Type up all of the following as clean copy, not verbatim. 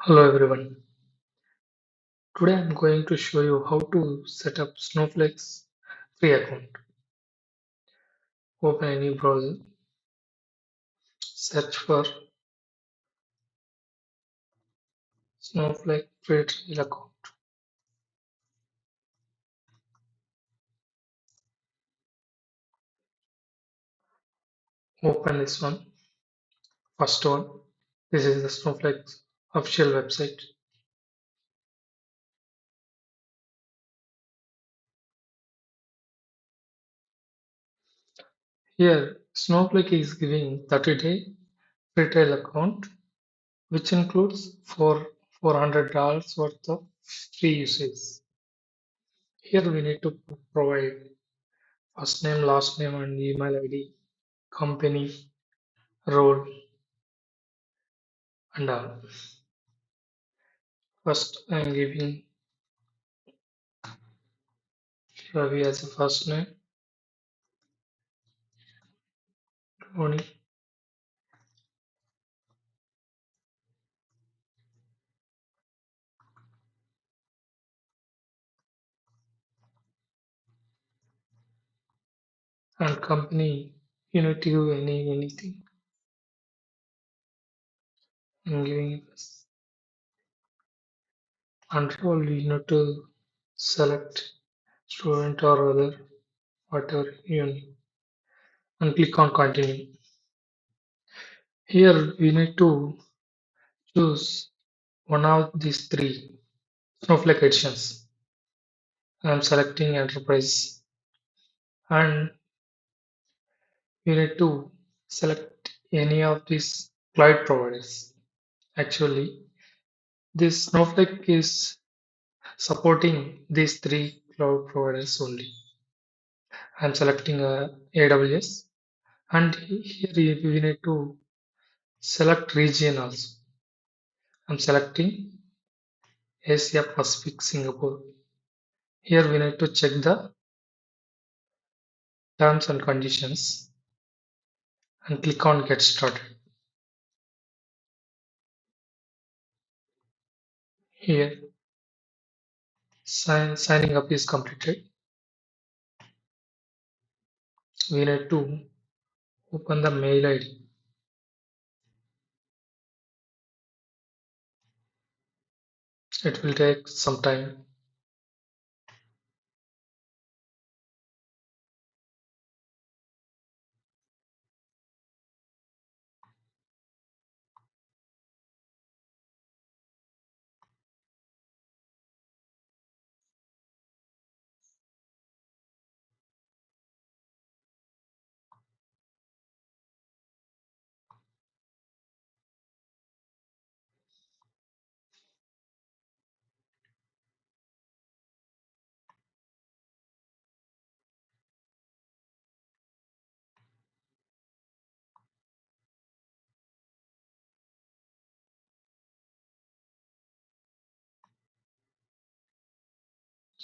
Hello everyone. Today I'm going to show you how to set up Snowflake's free account. Open any browser, search for Snowflake free trial account. Open this one, first one. This is the Snowflake's official website. Here, Snowflake is giving 30-day free trial account, which includes $400 worth of free usage. Here we need to provide first name, last name, and email ID, company, role, and all. First, I'm giving Ravi as a first name, Tony, and company. You need to give anything. I'm giving it this. And role you need to select student or other, whatever you need, and click on continue. Here we need to choose one of these three Snowflake editions. I'm selecting enterprise, and we need to select any of these cloud providers. Actually, this Snowflake is supporting these three cloud providers only. I'm selecting AWS, and here we need to select region also. I'm selecting Asia Pacific Singapore. Here we need to check the terms and conditions and click on get started. Here signing up is completed. We need to open the mail ID. It will take some time.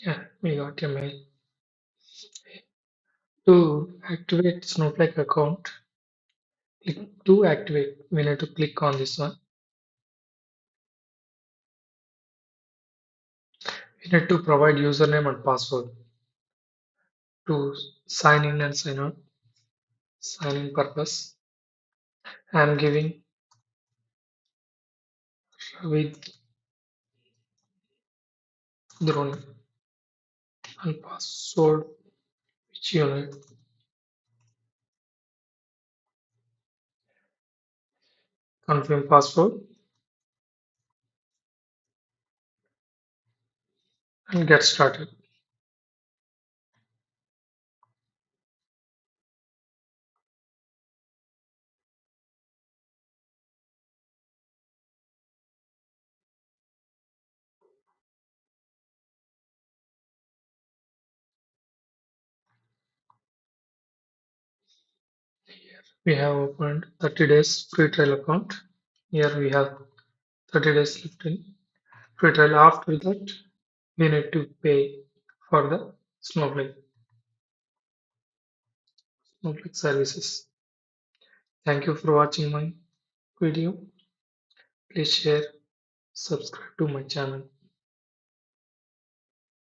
Yeah, we got your mail. To activate Snowflake account, click to activate. We need to click on this one. We need to provide username and password to sign in and sign out. Sign in purpose. I am giving with Drone and password which you need. Confirm password and get started. We have opened 30 days free trial account. Here we have 30 days left in free trial. After that, we need to pay for the Snowflake services. Thank you for watching my video. Please share, subscribe to my channel.